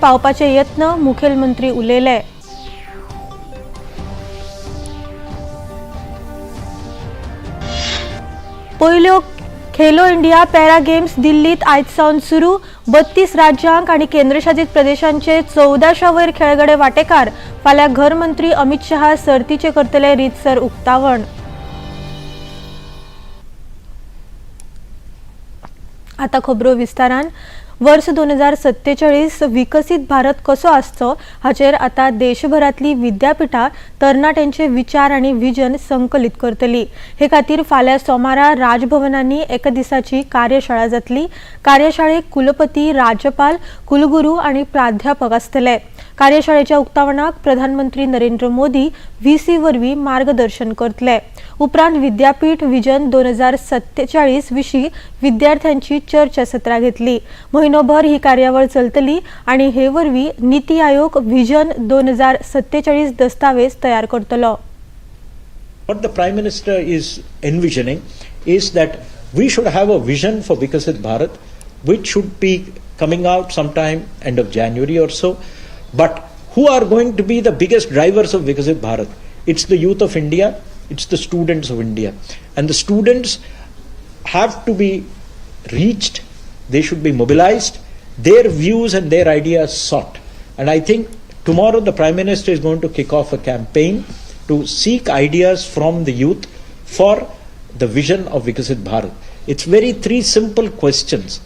पावपाचे यत्न मुखेलमंत्री उलयले। पयल्यो खेलो इंडिया पॅरा गेम्स दिल्लीत आयजसावन सुरू। 32 राज्यांक आणि केंद्रशासित प्रदेशांचे 1400 वयर खेळगडे वांटेकार। फाल्यां घरमंत्री अमित शहा सर्तीचे करतले रीतसर उक्तावण। आता खबरो विस्तारान। वर्ष 2047 विकसित भारत कसो आसचो हाचेर आता देशभरातली विद्यापीठां तरणाट्यांचे विचार आणि विजन संकलित करतली। हे खातीर फाल्यां सोमारा राजभवनांनी एका दिसाची कार्यशाळा जातली। कार्यशाळेक कुलपती, राज्यपाल, कुलगुरू आणि प्राध्यापक आसतले। कार्यशाळेच्या उक्तावणाक प्रधानमंत्री नरेंद्र मोदी व्हीसी वरवीं मार्गदर्शन करतले। उपरांत विद्यापीठ विजन 2047 विशीं विद्यार्थ्यांची चर्चासत्रां घेतली। महिनोभर ही कार्यावळ चलतली आणि हे वरवीं नीती आयोग विजन 2047 दस्तावेज तयार करतलो। What the Prime Minister is envisioning is that we should have a vision for Viksit Bharat, which should be coming out sometime end of January or so. But who are going to be the biggest drivers of Viksit Bharat? It's the youth of India, it's the students of India. And the students have to be reached, they should be mobilized, their views and their ideas sought. And I think tomorrow the Prime Minister is going to kick off a campaign to seek ideas from the youth for the vision of Viksit Bharat. It's very three simple questions.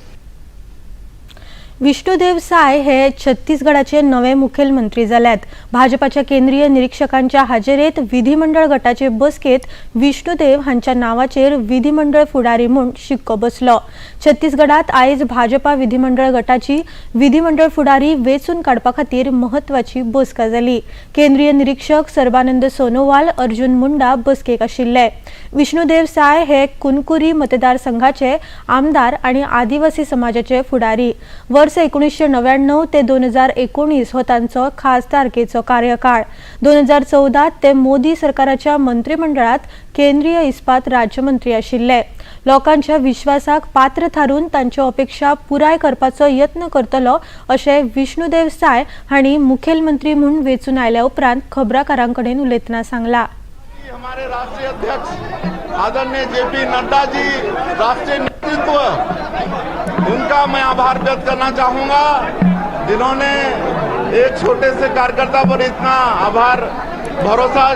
Vishnudeo साय हे छत्तीसगडाचे नवे मुखेलमंत्री जाल्यात। भाजपाच्या केंद्रीय निरीक्षकांच्या हाजेरेत विधिमंडळ गटाचे बसकेत विष्णुदेव हांच्या नावाचेर विधिमंडळ फुडारी म्हूण शिक्को बसलो। छत्तीसगडात आयज भाजपा विधिमंडळ गटाची विधिमंडळ फुडारी वेचून काडपा खातीर महत्वाची बसका जाली। केंद्रीय निरीक्षक सर्बानंद सोनोवाल, अर्जुन मुंडा बसकेक आशिल्ले। विष्णुदेव साय हे कुनकुरी मतदारसंघाचे आमदार आणि आदिवासी समाजाचे फुडारी। वर्ष 1999 ते 2019 हो तांचो खासदारकेचो कार्यकाळ। 2014 ते मोदी सरकाराच्या मंत्रिमंडळात केंद्रीय इस्पात राज्यमंत्री आशिल्ले। लोकांच्या विश्वासाक पात्र थारून तांच्यो अपेक्षा पुराय करपाचो यत्न करतलो अशें विष्णुदेव साय हांणी मुखेलमंत्री म्हूण वेचून आयल्या उपरांत खबराकारांकडेन उलयतना सांगला। हमारे राष्ट्रीय अध्यक्ष आदरणीय जेपी नड्डा जी, राष्ट्रीय नेतृत्व, उनका मैं आभार व्यक्त करना चाहूंगा, जिन्होंने एक छोटे से कार्यकर्ता पर इतना आभार भरोसा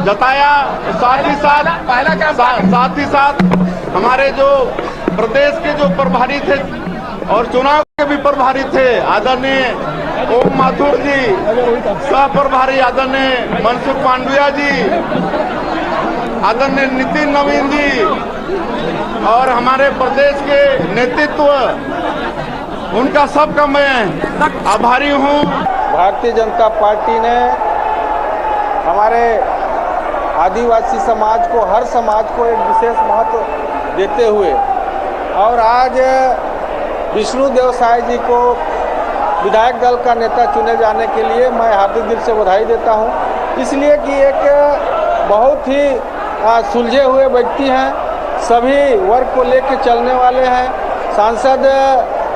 जताया। साथ ही साथ हमारे जो प्रदेश के जो प्रभारी थे और चुनाव के भी प्रभारी थे, आदरणीय ओम माथुर जी, सह प्रभारी आदरणीय मनसुख मांडविया जी, आदरणीय नितिन नवीन जी और हमारे प्रदेश के नेतृत्व, उनका सबका मैं आभारी हूं। भारतीय जनता पार्टी ने हमारे आदिवासी समाज को, हर समाज को एक विशेष महत्व देते हुए और आज विष्णुदेव साय जी को विधायक दल का नेता चुने जाने के लिए मैं हार्दिक दिल से बधाई देता हूं। इसलिए कि एक बहुत ही सुलझे हुए व्यक्ति हैं, सभी वर्ग को लेकर चलने वाले हैं। सांसद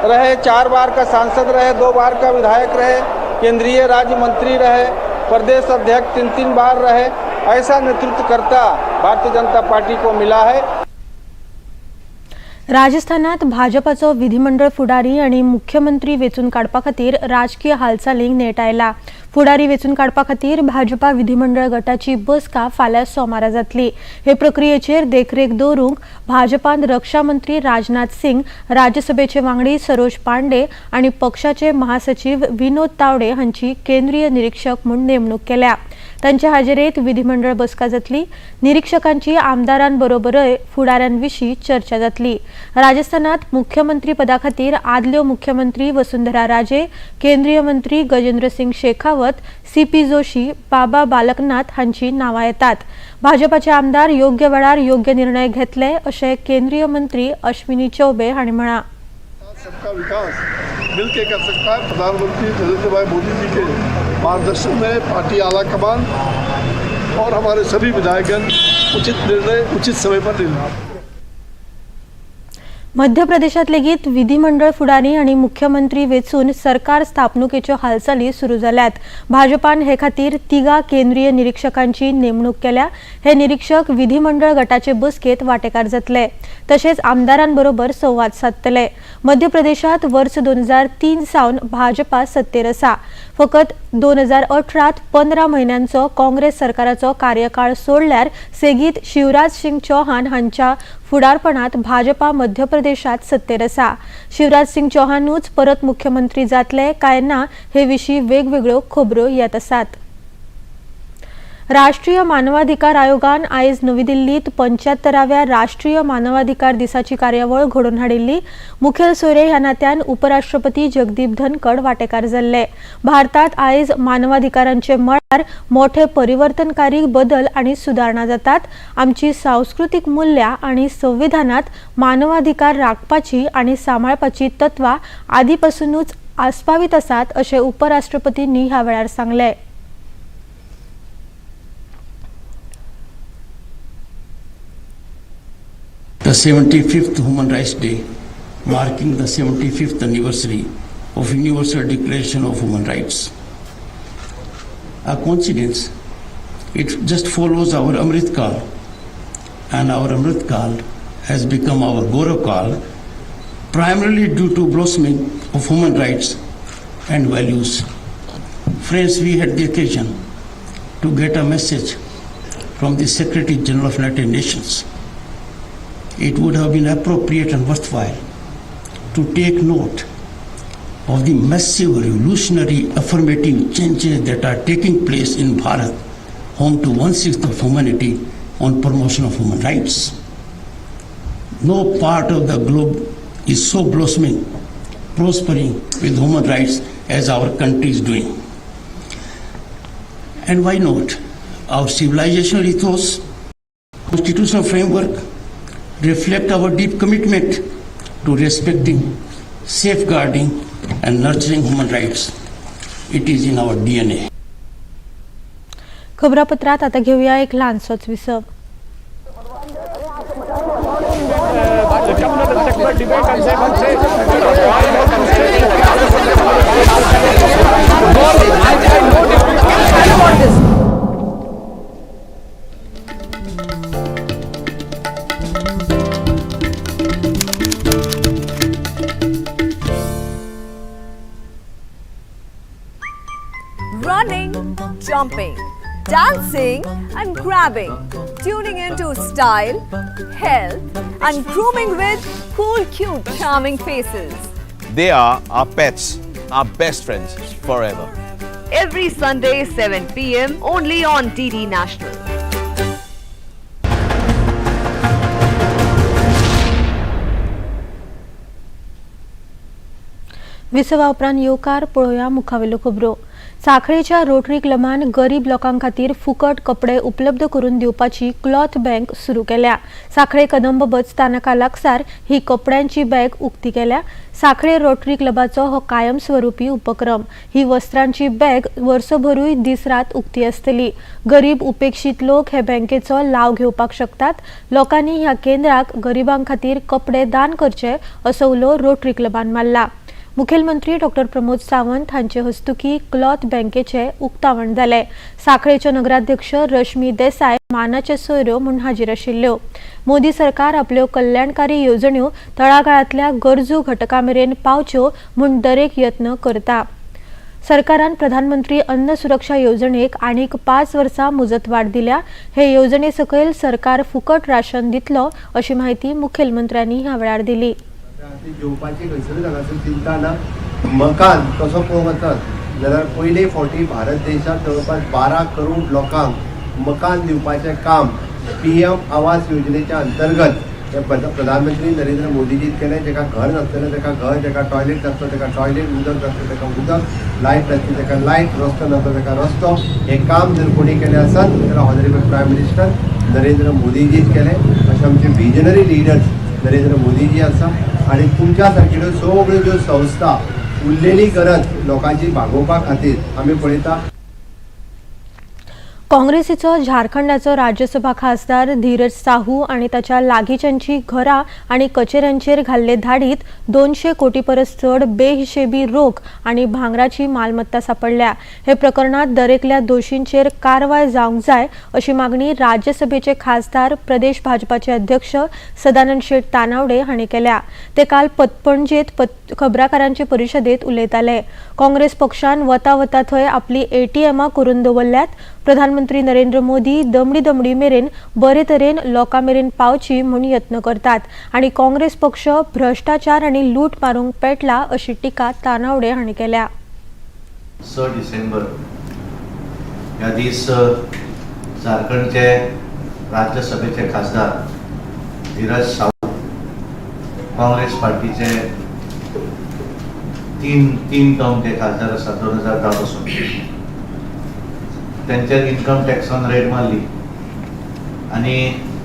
रहे, 4 बार का सांसद रहे, 2 बार का विधायक रहे, केंद्रीय राज्य मंत्री रहे, प्रदेश अध्यक्ष 3 बार रहे। ऐसा नेतृत्वकर्ता भारतीय जनता पार्टी को मिला है। राजस्थानात भाजपाचो विधिमंडळ फुडारी आणि मुख्यमंत्री वेचून काडपा खातीर राजकीय हालचालींक नेट आयला। फुडारी वेचून काडपा खातीर भाजपा विधिमंडळ गटाची बसका फाल्यां सोमारा जातली। हे प्रक्रियेचेर देखरेख दवरूंक भाजपान रक्षा मंत्री राजनाथ सिंग, राज्यसभेचे वांगडी सरोज पांडे आणि पक्षाचे महासचिव विनोद तावडे हांची केंद्रीय निरीक्षक म्हूण नेमणूक केल्या। तांच्या हाजेरेत विधिमंडळ बसका जातली। निरीक्षकांची आमदारांबरोबरय फुडाऱ्यांविशीं चर्चा जातली। राजस्थानात मुख्यमंत्री पदा खातीर आदल्यो मुख्यमंत्री वसुंधरा राजे, केंद्रीय मंत्री गजेंद्र सिंग शेखावत, सीपी जोशी, बाबा बालकनाथ हांची नांवां येतात। भाजपाचे आमदार योग्य वेळार योग्य निर्णय घेतले अशें केंद्रीय मंत्री अश्विनी चौबे हांणी म्हळां। सबका विकास मिलकर कर सकता है। प्रधानमंत्री नरेंद्र भाई मोदी जी के मार्गदर्शन में पार्टी आला कमान और हमारे सभी विधायकगण उचित निर्णय उचित समय पर ले। मध्य प्रदेशात लेगीत विधिमंडळ फुडारी आणि मुख्यमंत्री वेचून सरकार स्थापणुकेच्यो हालचाली सुरू जाल्यात। भाजपान हे खातीर 3 केंद्रीय निरीक्षकांची नेमणूक केल्या। हे निरीक्षक विधिमंडळ गटाचे बसकेत वांटेकार जातले, तशेंच आमदारांबरोबर संवाद साधतले। मध्य प्रदेशात वर्स 2003 सावन भाजपा सत्तेर आसा। फकत 2018त 15 महिन्यांचो काँग्रेस सरकाराचो कार्यकाळ सोडल्यार सेगीत शिवराज सिंग चौहान हांच्या फुडारपणात भाजपा मध्य प्रदेशात सत्तेर आसा। शिवराज सिंग चौहानूच परत मुख्यमंत्री जातले काय ना हे विशीं वेगवेगळ्यो खबरो येत आसात। राष्ट्रीय मानवाधिकार आयोगान आयज नवी दिल्लीत 75व्या राष्ट्रीय मानवाधिकार दिसाची कार्यावळ घडोवन हाडिल्ली। मुखेल सोयरे ह्या नात्यान उपराष्ट्रपती जगदीप धनखड वांटेकार जाल्ले। भारतात आयज मानवाधिकारांचे मळार मोठे परिवर्तनकारी बदल आणि सुदारणा जातात। आमची सांस्कृतिक मूल्या आणि संविधानात मानवाधिकार राखपाची आणि सांबाळपाची तत्वां आदीपासूनच आस्पावीत आसात अशें उपराष्ट्रपतींनी ह्या वेळार सांगले। The 75th Human Rights Day, marking the 75th anniversary of Universal Declaration of Human Rights. A coincidence, it just follows our Amrit Kal, and our Amrit Kal has become our Gaurav Kal, primarily due to blossoming of human rights and values. Friends, we had the occasion to get a message from the Secretary General of United Nations. It would have been appropriate and worthwhile to take note of the massive revolutionary affirmative changes that are taking place in Bharat, home to 1/6 of humanity, on promotion of human rights. No part of the globe is so blossoming, prospering with human rights as our country is doing. And why not? Our civilizational ethos, constitutional framework reflect our deep commitment to respecting, safeguarding and nurturing human rights. It is in our DNA. खबरापत्रात आता घेऊया एक लहानसोच विसव। Running, jumping, dancing and grabbing, tuning into style, health and grooming with cool, cute, charming faces. They are our pets, our best friends forever. Every Sunday 7 p.m. only on DD National. विसवा उपरांत येवकार पळोवया मुखावेल्यो खबरो। सांखळेच्या rotary क्लबान गरीब लोकां खातीर फुकट कपडे उपलब्ध करून दिवपाची क्लॉथ बँक सुरू केल्या। सांखळे कदंब बस स्थानका लागसार ही कपड्यांची बँक उक्ती केल्या। सांखळे रोटरी क्लबाचो हो कायमस्वरुपी उपक्रम। ही वस्त्रांची बँक वर्सभरूय दीस रात उक्ती आसतली। गरीब उपेक्षित लोक हे बँकेचो लाव घेवपाक शकतात। लोकांनी ह्या केंद्राक गरिबांक खातीर कपडे दान करचे असो उलो रोटरी क्लबान मारला। मुखेलमंत्री डॉक्टर प्रमोद सावंत हांचे हस्तुकी क्लॉथ बँकेचे उक्तावण जाले। सांखळेच्यो नगराध्यक्ष रश्मी देसाय मानाचे सोयऱ्यो म्हूण हाजीर आशिल्ल्यो। मोदी सरकार आपल्यो कल्याणकारी येवजण्यो तळागाळांतल्या गरजू घटकां मेरेन पावच्यो म्हूण दरेक यत्न करता। सरकारान प्रधानमंत्री अन्न सुरक्षा येवजणेक आनीक 5 वर्सां मुजतवाड दिल्या। हे येवजणे सकयल सरकार फुकट राशन दितलो अशी माहिती मुखेलमंत्र्यांनी ह्या वेळार दिली। जेवपाची खंयसर हांगासर चिंता ना। मकान कसो पळोवंक वचत जाल्यार पयले फावटी भारत देशांत जवळपास 12 करोड लोकांक मकान दिवपाचें काम PM आवास योजनेच्या अंतर्गत प्रधानमंत्री नरेंद्र मोदीजीत केलें। जेका घर नासतलें तेका घर, जेका टॉयलेट नासता तेका टॉयलेट, उदक नासता तेका उदक, लायट नासता तेका लायट, रस्तो नासता तेका रस्तो। हें काम जर कोणी केलें आसत जाल्यार ऑनरेबल प्रायम मिनिस्टर नरेंद्र मोदीजीत केलें। अशें आमचे विजनरी लिडर्स नरेंद्र मोदीजी आसा आणि तुमच्या सारक्यो सगळ्यो ज्यो संस्था उरलेली गरज लोकांची भागोवपा खातीर आमी पळयता। काँग्रेसीचो झारखंडाचो राज्यसभा खासदार धीरज साहू आणि ताच्या लागींच्यांची घरां आणि कचेऱ्यांचेर घाल्ले धाडीत 200 कोटी परस चड बेहिशेबी रोख आणि भांगराची मालमत्ता सापडल्या। हे प्रकरणात दरेकल्या दोषींचेर कारवाय जावंक जाय अशी मागणी राज्यसभेचे खासदार प्रदेश भाजपाचे अध्यक्ष सदानंद शेट तानावडे हांणी केल्या। ते काल पणजेत खबराकारांचे परिशदेत उलयताले। काँग्रेस पक्षान वता वता थंय आपली ATMां करून दवरल्यात। प्रधानमंत्री नरेंद्र मोदी दमडी मेरेन बरे तरेन लोकां मेरेन पावची म्हूण यत्न करतात आणि काँग्रेस पक्ष भ्रष्टाचार आणि लूट मारूंक पेटला अशी टिका तानावडे हांणी केल्या। 6 डिसेंबर ह्या दीस झारखंडचे राज्यसभेचे खासदार धीरज साहू काँग्रेस पार्टीचे तीन टर्म ते खासदार आसा 2010 पासून त्यांच्या इन्कम टॅक्सान रेड मारली आणि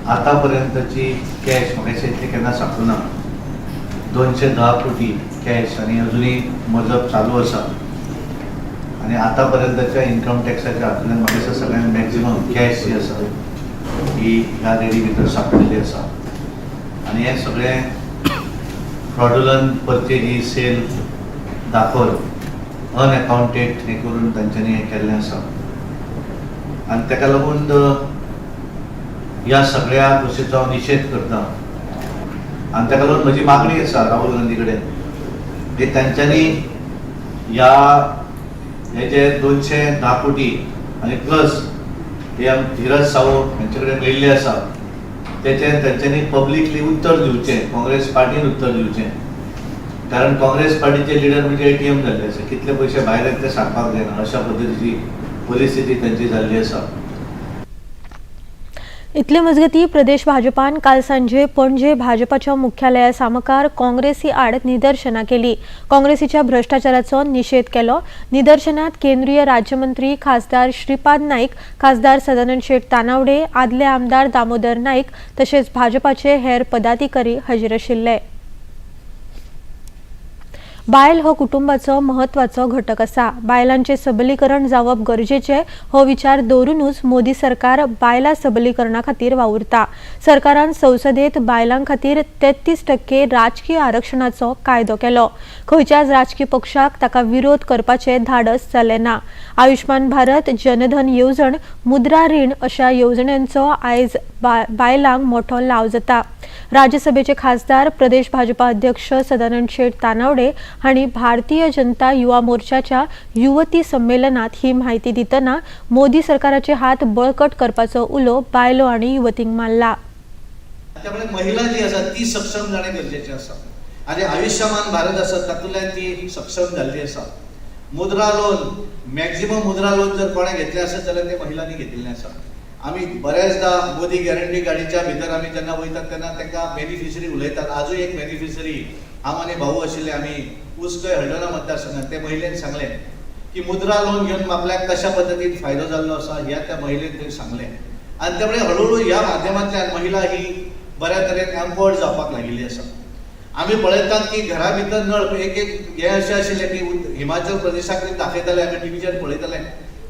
आतापर्यंतची कॅश म्हाका इतली केन्ना सापडना 210 कोटी कॅश आणि अजूनही मजत चालू आसा आणि आतापर्यंतच्या इन्कम टॅक्साच्या हातूंतल्यान म्हाका सगळ्यांत मॅक्झिमम कॅश जी आसा ही ह्या रेडी भितर सापडिल्ली आसा आणि हे सगळे फ्रॉडुलंट परचेज सेल दाखोवन अनअकाउंटेड हे करून तांच्यांनी हे केल्लें आसा आणि ताका लागून ह्या सगळ्या गोश्टीचो हांव निशेध करता आणि ताका लागून म्हजी मागणी आसा राहुल गांधी कडेन की तांच्यांनी हे जे 210 कोटी आणि प्लस हे धीरज साहू हांचे कडेन मेळिल्ले आसा तेचें तांच्यांनी पब्लिकली उत्तर दिवचें, काँग्रेस पार्टीन उत्तर दिवचें, कारण काँग्रेस पार्टीचे लिडर म्हणजे ATM जाल्ले आसा, कितले पयशे भायर येता ते सांगपाक जायना अशा पद्दतीची परिस्थिती त्यांची जाल्ली आसा। इतले मजगती प्रदेश भाजपान काल सांजे पणजे भाजपाच्या मुख्यालया सामकार काँग्रेसी आड निदर्शनां केली। काँग्रेसीच्या भ्रष्टाचाराचो निषेध केलो। निदर्शनात केंद्रीय राज्यमंत्री खासदार श्रीपाद नाईक, खासदार सदानंद शेट तानावडे, आदले आमदार दामोदर नाईक तशेंच भाजपाचे हेर पदाधिकारी हजर आशिल्ले। बायल हो कुटुंबाचो महत्वाचो घटक आसा। बायलांचे सबलीकरण जावप गरजेचे हो विचार दवरूनच मोदी सरकार बायलां सबलीकरणा खातीर वावुरता। सरकारान संसदेत बायलां खातीर 33% राजकीय आरक्षणाचो कायदो केलो। खंयच्याच राजकीय पक्षाक ताका विरोध करपाचे धाडस जालें ना। आयुष्मान भारत, जनधन येवजण, मुद्रा रीण अशा येवजण्यांचो आयज बायलांक मोठो लाव जाता। राज्यसभेचे खासदार प्रदेश भाजपा अध्यक्ष सदानंद शेट तानावडे हांणी भारतीय जनता युवा मोर्चाच्या युवती संमेलनात ही माहिती दितना मोदी सरकाराचे हात बळकट करपाचो उलो बायलो आणि युवतींक मारला। त्यामुळे महिला जी आसा ती सक्षम जाणे गरजेचे आसा आणि आयुष्यमान भारत आसा तातूंतल्यान ती सक्षम जाल्ली आसा। मुद्रा लोन, मॅक्झिमम मुद्रा लोन जर कोणे घेतले आसत जाल्यार ते महिलांनी घेतिल्ले आसा। आमी बऱ्याचदा मोदी गॅरंटी गाडीच्या भितर आमी जेन्ना वयतात तेन्ना तांकां बेनिफिशरी उलयतात। आजूय एक बेनिफिशरी हांव आनी भाऊ आशिल्ले आमी उसकय हळदोणा मतदारसंघात ते महिलेन सांगलें की मुद्रा लोन घेवन आपल्याक कशा पद्दतीन फायदो जाल्लो आसा ह्या त्या महिलेन थंय सांगलें आनी त्यामुळे हळूहळू ह्या माध्यमांतल्यान महिला ही बऱ्या तरेन एम्पर्ड जावपाक लागिल्ली आसा। आमी पळयतात की घरा भितर नळ एक हे अशें आशिल्लें की हिमाचल प्रदेशाक दाखयताले आमी टीव्हीचेर पळयताले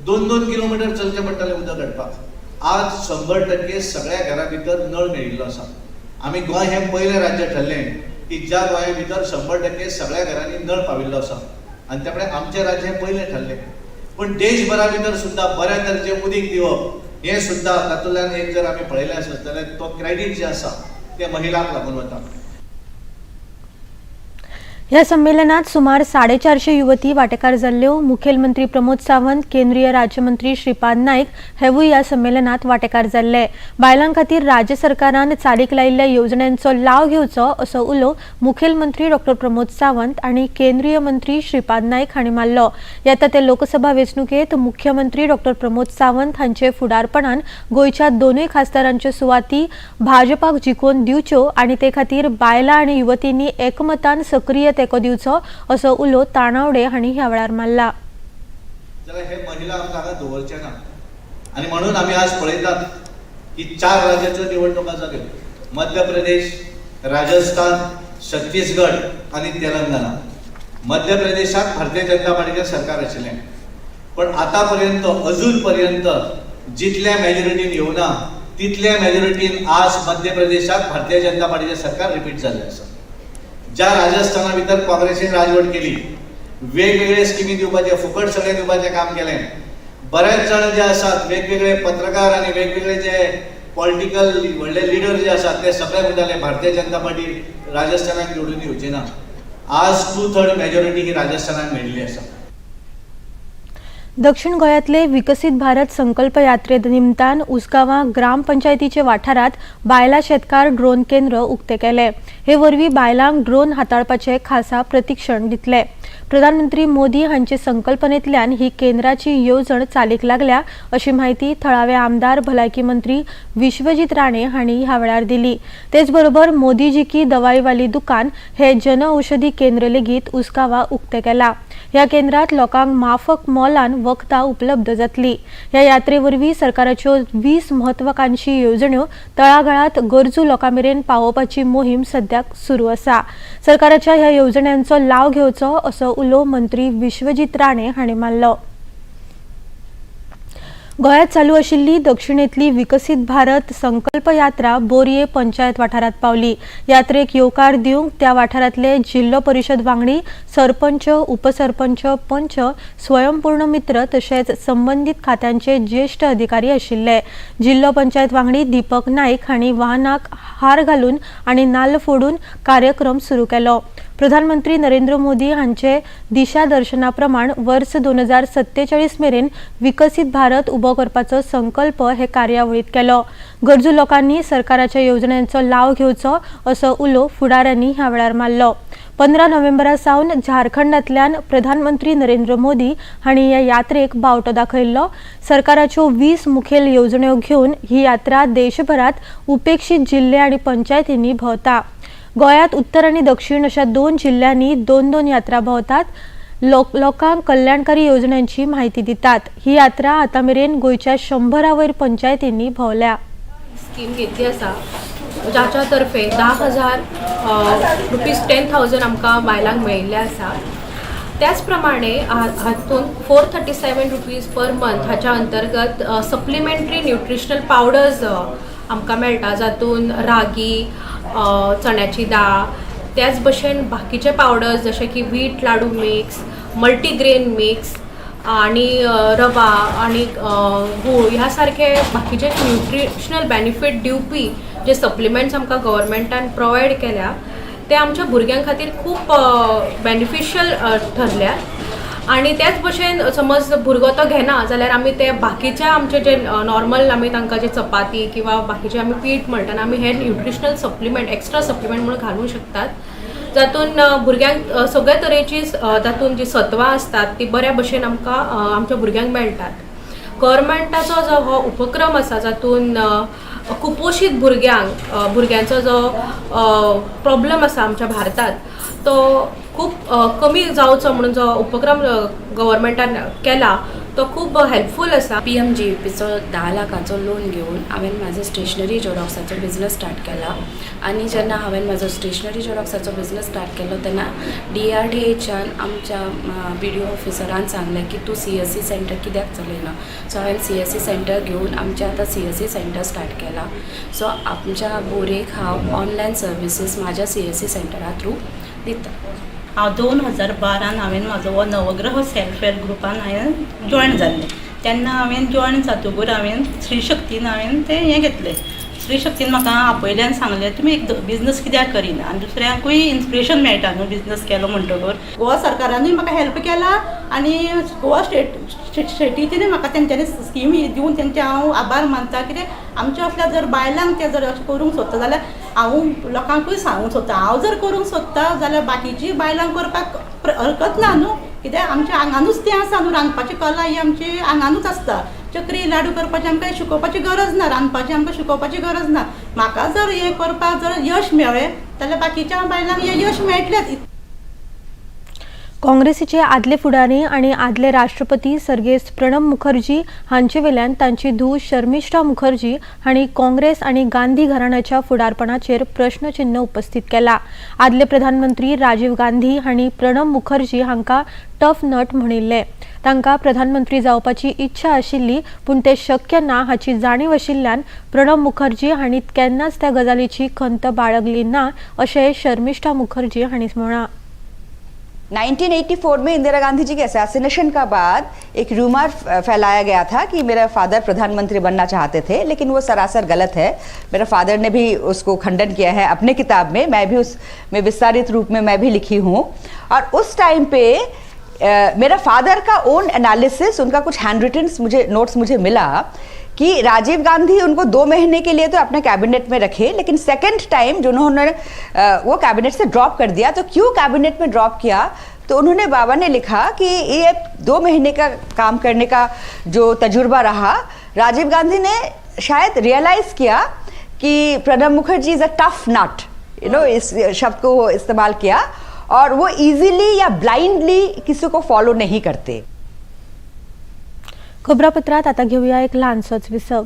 2-2 किलोमीटर चलचें पडटालें उदक हाडपाक। आज 100% सगळ्या घरा भितर नळ मेळिल्लो आसा। आमी गोंय हे पयलें राज्य ठरलें की ज्या गोंया भितर 100% सगळ्या घरांनी नळ पाविल्लो आसा आनी त्यामुळे आमचें राज्य हे पयलें ठरलें। पण देशभरा भितर सुद्दां बऱ्या तरेचें उदीक दिवप हें सुद्दां तातूंतल्यान एक जर आमी पळयलें आसत जाल्यार तो क्रेडीट जे आसा ते महिलांक लागून वता। ह्या संमेलनात सुमार 450 युवती वांटेकार जाल्ल्यो। मुखेलमंत्री प्रमोद सावंत, केंद्रीय राज्यमंत्री श्रीपाद नाईक हेवूय ह्या संमेलनात वांटेकार जाल्ले। बायलां खातीर राज्य सरकारान चालीक लायिल्ल्या येवजण्यांचो लाव घेवचो असो उलो मुखेलमंत्री डॉ प्रमोद सावंत आणि केंद्रीय मंत्री श्रीपाद नाईक हांणी मारलो। येता ते लोकसभा वेंचणुकेंत मुख्यमंत्री डॉ प्रमोद सावंत हांचे फुडारपणान गोंयच्या दोनूय खासदारांच्यो सुवाती भाजपाक जिखोवन दिवच्यो आणि ते खातीर बायलां आणि युवतींनी एकमतान सक्रीय तेको दिवचो असो उलो तानावडे हांणी ह्या वेळार मारला। जाल्यार हे महिला आमकां हांगा दवरचे ना आणि म्हणून आमी आज पळयतात की 4 राज्याच्यो निवडणुका जाल्यो। मध्य प्रदेश, राजस्थान, छत्तीसगड आणि तेलंगणा। मध्य प्रदेशात भारतीय जनता पार्टीचे सरकार आशिल्लें पण आतापर्यंत अजून पर्यंत जितल्या मेजॉरिटीन येवना तितल्या मेजॉरिटीन आज मध्य प्रदेशात भारतीय जनता पार्टीचे सरकार रिपीट झाले आसा. ज्या राजस्थाना भितर काँग्रेसीन राजवट केली, वेगवेगळे स्किमी दिवपाचे, फुकट सगळे दिवपाचे काम केले. बरेच जण जे आसात, वेगवेगळे पत्रकार आणि वेगवेगळे जे पॉलिटिकल व्हडले लिडर जे आसात ते सगळे म्हणटाले भारतीय जनता पार्टी राजस्थानाक निवडून येवची ना. आज 2/3 मेजॉरिटी ही राजस्थानाक मेळिल्ली आसा. दक्षिण गोंयांतले विकसित भारत संकल्प यात्रे निमतान उसगांवां ग्रामपंचायतीचे वाठारात बायला शेतकार ड्रोन केंद्र उक्ते केले. हे वरवीं बायलांक ड्रोन हाताळपाचे खासा प्रशिक्षण दितले. प्रधानमंत्री मोदी हांचे संकल्पनेंतल्यान ही केंद्राची येवजण चालीक लागल्या अशी माहिती थळावे आमदार भलायकी मंत्री विश्वजीत राणे हांणी ह्या वेळार दिली. तेच बरोबर मोदीजी की दवाईवाली दुकान हे जनऔषधी केंद्र लेगीत उसगांवां उक्ते केला. ह्या केंद्रात लोकांक माफक मोलान वखदां उपलब्ध जातली. ह्या यात्रे वरवीं सरकाराच्यो 20 म्हत्वाकांक्षी येवजण्यो तळागाळात गरजू लोकां मेरेन पावोवपाची मोहीम सद्याक सुरू आसा. सरकाराच्या ह्या येवजण्यांचो लाव घेवचो असो उलो मंत्री विश्वजीत राणे हांणी मारलो. गोंयांत चालू आशिल्ली दक्षिणेतली विकसित भारत संकल्प यात्रा बोरये पंचायत वाठारात पावली. यात्रेक येवकार दिवंक त्या वाठारांतले जिल्लो परिशद वांगडी, सरपंच, उपसरपंच, पंच, स्वयंपूर्ण मित्र तशेंच संबंधीत खात्यांचे ज्येष्ठ अधिकारी आशिल्ले. जिल्लो पंचायत वांगडी दीपक नाईक हांणी वाहनाक हार घालून आनी नाल्ल फोडून कार्यक्रम सुरू केलो. प्रधानमंत्री नरेंद्र मोदी हांचे दिशा दर्शना प्रमाण वर्स 2047 मेरेन विकसित भारत उबो करपाचो संकल्प हे कार्यावळीत केलो. गरजू लोकांनी सरकाराच्या येवजण्यांचो लाव घेवचो असो उलो फुडाऱ्यांनी ह्या वेळार मारलो. 15 नोव्हेंबरा सावन झारखंडांतल्यान प्रधानमंत्री नरेंद्र मोदी हांणी ह्या यात्रेक बावटो दाखयल्लो. सरकाराच्यो 20 मुखेल येवजण्यो घेवन ही यात्रा देशभरात उपेक्षित जिल्हे आनी पंचायतींनी भोंवता. गोंयांत उत्तर आनी दक्षिण अशा 2 जिल्ह्यांनी 2-2 यात्रा भोंवतात. लोकांक कल्याणकारी योजनांची माहिती दितात. ही यात्रा आतां मेरेन गोंयच्या 100 वयर पंचायतींनी भोंवल्या. स्कीम घेतली आसा जाच्या तर्फे 10,000 रुपीज 10,000 आमकां बायलांक मेळिल्ले आसा. त्याच प्रमाणे हातून 437 रुपीज पर मंथ हाच्या अंतर्गत सप्लिमेंटरी न्यूट्रिशनल पावडर्स आमकां मेळटा, जातून रागी, चण्याची दाळ, त्याच भशेन बाकीचे पावडर्स जशे की वीट लाडू मिक्स, मल्टीग्रेन मिक्स आणि रवा आणि गूळ ह्या सारखे बाकीचे न्यूट्रिशनल बेनिफीट दिवपी जे सप्लिमेंट्स आमकां गव्हर्मेंटान प्रोवायड केल्या ते आमच्या भुरग्यां खातीर खूप बेनिफिशियल ठरल्या. आणि त्याच भशेन समज भुरगो तो घेना जाल्यार आमी ते बाकीचे आमचे जे नॉर्मल आमी तांकां जे चपाती किंवा बाकीचे आमी पीठ म्हणटाना आमी हे न्यूट्रिशनल सप्लिमेंट एक्स्ट्रा सप्लिमेंट म्हणून घालूंक शकतात, जातून भुरग्यांक सगळे तरेची तातूंत जी सत्वां असतात ती बऱ्या भशेन आमकां आमच्या भुरग्यांक मेळटात. गव्हर्मेंटाचो जो हो उपक्रम आसा जातून कुपोशीत भुरग्यांचो जो प्रॉब्लेम आसा आमच्या भारतात तो खूप कमी जावचो म्हणून जो उपक्रम गव्हर्मेंटान केला तो खूप हेल्पफूल आसा. PMGPचो 10 लाखाचो लोन घेवन हांवें म्हाजो स्टेशनरी जेरॉक्साचो बिझनस स्टार्ट केला. आनी जेन्ना हांवें म्हाजो स्टेशनरी जेरॉक्साचो बिझनस स्टार्ट केलो तेन्ना DRDAच्यान आमच्या BDO ऑफिसरान सांगलें की तूं CSC सेंटर कित्याक चलयना. सो हांवें CSC सेंटर घेवन आमचें आतां CSC सेंटर स्टार्ट केला. सो आमच्या बोरेक हांव ऑनलायन सर्विसीस म्हाज्या CSC सेंटरा थ्रू दिता. हांव 2012 हांवें म्हाजो हो नवग्रह सेल्फ हेल्प ग्रुपान हांवें जॉयन जाल्लें. तेन्ना हांवें जॉयन जातकूर हांवें स्त्री शक्तीन हांवें तें हें घेतलें. स्त्री शक्तीन म्हाका आपयल्यान सांगलें तुमी एक बिझनस कित्याक करिना आनी दुसऱ्यांकूय इन्स्पिरेशन मेळटा न्हू बिझनस केलो म्हणटकूर. गोवा सरकारानूय म्हाका हेल्प केला आनी गोवा स्टेटीनूय म्हाका तेंच्यांनी स्कीम दिवन तेंचे हांव आभार मानता. कित्याक आमच्या असल्या जर बायलांक तें जर अशें करूंक सोदता जाल्यार हांव लोकांकूय सांगूंक सोदता. हांव जर करूंक सोदता जाल्यार बाकीची बायलांक करपाक हरकत ना न्हू. कित्याक आमच्या आंगानूच तें आसा न्हू. रांदपाची कला ही आमची आंगानूच आसता. चकरी लाडू करपाची आमकां शिकोवपाची गरज ना, रांदपाची आमकां शिकोवपाची गरज ना. म्हाका जर हें करपाक जर यश मेळ्ळें जाल्यार बाकीच्या बायलांक हें यश मेळटलेंच. काँग्रेसीचे आदले फुडारी आणि आदले राष्ट्रपती सर्गेस्त प्रणब मुखर्जी हांचे वेल्यान तांची धूव शर्मिष्ठा मुखर्जी हांणी काँग्रेस आणि गांधी घराण्याच्या फुडारपणाचेर प्रश्नचिन्ह उपस्थित केला. आदले प्रधानमंत्री राजीव गांधी हांणी प्रणब मुखर्जी हांकां टफ नट म्हणिल्ले. तांकां प्रधानमंत्री जावपाची इच्छा आशिल्ली पूण ते शक्य ना हाची जाणीव आशिल्ल्यान प्रणब मुखर्जी हांणी केन्नाच त्या गजालीची खंत बाळगली ना अशें शर्मिष्ठा मुखर्जी हांणी म्हळां. 1984 में इंदिरा गांधी जी के असैसिनेशन का बाद एक रूमर फैलाया गया था कि मेरा फादर प्रधानमंत्री बनना चाहते थे, लेकिन वो सरासर गलत है. मेरा फादर ने भी उसको खंडन किया है अपने किताब में, मैं भी उसमें विस्तारित रूप में मैं भी लिखी हूँ. और उस टाइम पे मेरा फादर का ओन एनालिसिस, उनका कुछ हैंड रिटन नोट्स मुझे मिला कि राजीव गांधी उनको 2 महीने के लिए तो अपने कैबिनेट में रखे, लेकिन सेकंड टाइम जो उन्होंने वो कैबिनेट से ड्रॉप कर दिया. तो क्यों कैबिनेट में ड्रॉप किया, तो उन्होंने बाबा ने लिखा कि ये 2 महीने का काम करने का जो तजुर्बा रहा, राजीव गांधी ने शायद रियलाइज किया कि Pranab Mukherjee is a tough nut, इस शब्द को इस्तेमाल किया, और वो इजीली या ब्लाइंडली किसी को फॉलो नहीं करते. खबरापत्रात आता घेऊया एक लहानसोच विसव.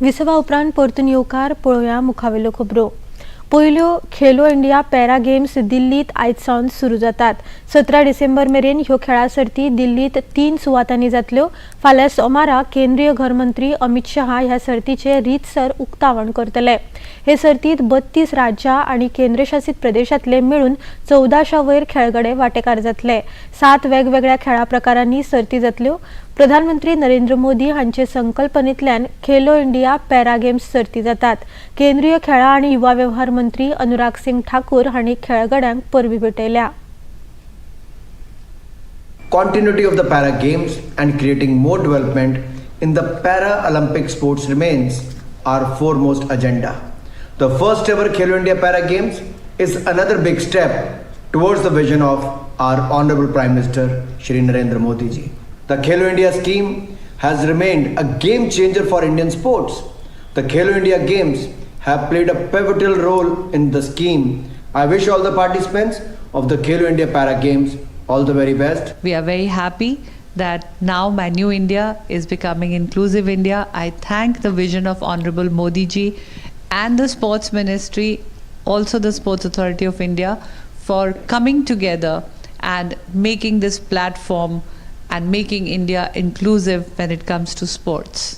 विसवा उपरांत परतून येवकार पळोवया मुखावेल्यो खबरो. पयल्यो खेलो इंडिया पॅरा गेम्स दिल्लीत आयज सावन सुरू जातात. 17 डिसेंबर मेरेन ह्यो खेळा सर्ती दिल्लीत 3 सुवातांनी जातल्यो. फाल्यां सोमारा केंद्रीय घरमंत्री अमित शहा ह्या सर्तीचे रीतसर उक्तावण करतले. हे सर्तीत 32 राज्यां आनी केंद्रशासित प्रदेशांतले मेळून 1400 वयर खेळगडे वांटेकार जातले. 7 वेगवेगळ्या खेळा प्रकारांनी सर्ती जातल्यो. प्रधानमंत्री नरेंद्र मोदी हांचे संकल्पनेंतल्यान खेलो इंडिया पॅरा गेम्स सर्ती जातात. केंद्रीय खेळा आनी युवा वेव्हार मंत्री अनुराग सिंग ठाकूर हांणी खेळगड्यांक परबीं भेटयल्या. Continuity of the Para Games and creating more development in the Para-Olympic sports remains our foremost agenda. The first ever Khelo India Para Games is another big step towards the vision of our Honorable Prime Minister Shri Narendra Modi ji. The Khelo India scheme has remained a game changer for Indian sports. The Khelo India Games have played a pivotal role in the scheme. I wish all the participants of the Khelo India Para Games all the very best. We are very happy that now my new India is becoming inclusive India. I thank the vision of Honorable Modi ji and the Sports Ministry, also the Sports Authority of India, for coming together and making this platform and making India inclusive when it comes to sports.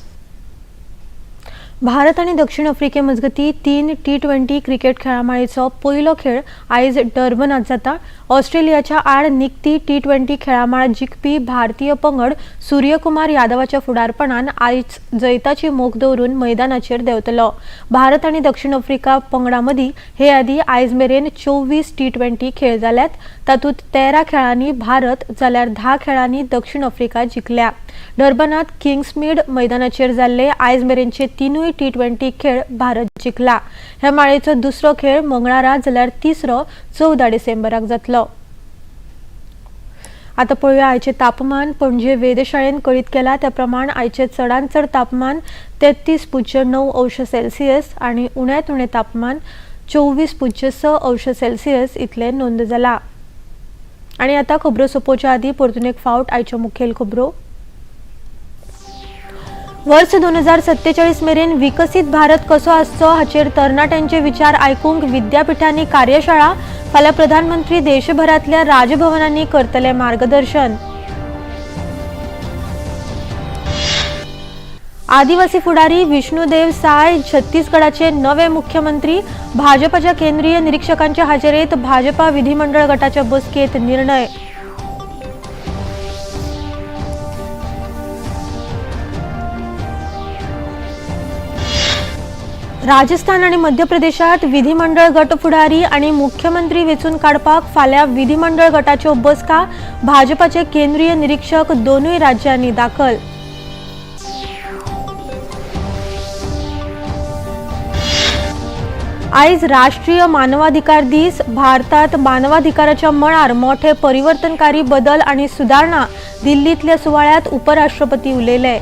Bharat आणि दक्षिण आफ्रिके मजगती 3 T20 cricket खेळामाळेचो पयलो खेळ आयज डर्बनात जाता. ऑस्ट्रेलियाच्या आड निकती T20 खेळामाळ जिखपी भारतीय पंगड सूर्यकुमार यादवाच्या फुडारपणान आयज जैताची मोख दवरून मैदानाचेर देंवतलो. भारत आणि दक्षिण आफ्रिका पंगडा मदीं हे आदी आयज मेरेन 24 T20 खेळ जाल्यात. तातूंत 13 खेळांनी भारत जाल्यार 10 खेळांनी दक्षिण आफ्रिका जिखल्या. डर्बनात किंग्समीड मैदानाचेर जाल्ले आयज मेरेनचे 3 T20 खेळ भारत जिखला. ह्या माळेचो दुसरो खेळ मंगळारा जाल्यार तिसरो 14 डिसेंबराक जातलो. आता पळोवया आयचे तापमान. पणजे वेधशाळेन कळीत केला त्या प्रमाण आयचे चडांत चड तापमान 33.9 अंश सेल्सियस आणि उण्यांत उणें तापमान 24.6 अंश सेल्सियस इतले नोंद जाला. आणि आता खबरो सोंपोवच्या आदी परतून एक फावट आयच्यो मुखेल खबरो. वर्ष 2047 मेरेन विकसित भारत कसो आसचो हाचेर तरणाट्यांचे विचार आयकूंक विद्यापीठांनी कार्यशाळा. फाल्यां प्रधानमंत्री देशभरातल्या राजभवनांनी करतले मार्गदर्शन. आदिवासी फुडारी विष्णुदेव साय छत्तीसगडाचे नवे मुख्यमंत्री. भाजपाच्या केंद्रीय निरीक्षकांच्या हाजेरीत भाजपा विधिमंडळ गटाच्या बसकेत निर्णय. राजस्थान आणि मध्य प्रदेशात विधिमंडळ गट फुडारी आणि मुख्यमंत्री वेचून काडपाक फाल्यां विधिमंडळ गटाच्यो बसका. भाजपाचे केंद्रीय निरीक्षक दोनूय राज्यांनी दाखल. आयज राष्ट्रीय मानवाधिकार दीस. भारतात मानवाधिकाराच्या मळार मोठे परिवर्तनकारी बदल आणि सुधारणा. दिल्लीतल्या सुवाळ्यात उपराष्ट्रपती उलयले.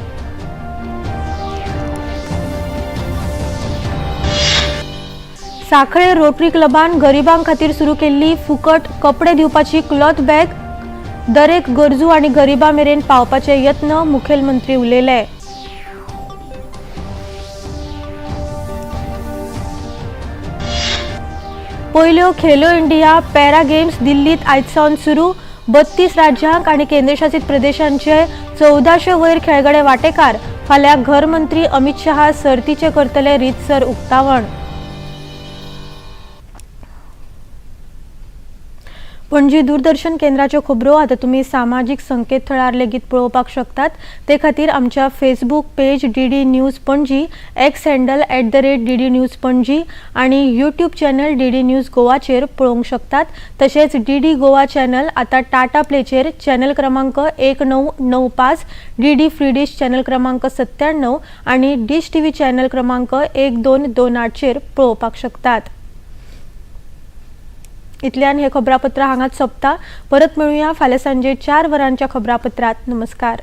साखळे रोटरी क्लबान गरिबांक खातीर सुरू केल्ली फुकट कपडे दिवपाची क्लॉथ बॅग दरेक गरजू आणि गरिबां मेरेन पावपाचे यत्न. मुखेलमंत्री उलयले. पयल्यो खेलो इंडिया पॅरा गेम्स दिल्लीत आयजसावन सुरू. 32 राज्यांक आणि केंद्रशासित प्रदेशांचे 1400 वयर खेळगडे वांटेकार. फाल्यां घरमंत्री अमित शहा सर्तीचे करतले रीतसर उक्तावण. पणजी दूरदर्शन केंद्राच्यो खबरो आतां तुमी सामाजीक संकेतथळार लेगीत पळोवपाक शकतात. ते खातीर आमच्या Facebook page DD news Panaji, x handle @DD news Panaji आणि यूट्यूब चॅनल DD न्यूज गोवाचेर पळोवंक शकतात. तशेंच DD गोवा चॅनल आतां टाटा प्लेचेर चॅनल क्रमांक 1995, DD फ्री डिश चॅनल क्रमांक 97 आणि डिश TV चॅनल क्रमांक 1228 चेर पळोवपाक शकतात. इतल्यान हे खबरापत्र हांगाच सोंपता. परत मेळुया फाल्यां सांजे 4 वरांच्या खबरापत्रात. नमस्कार.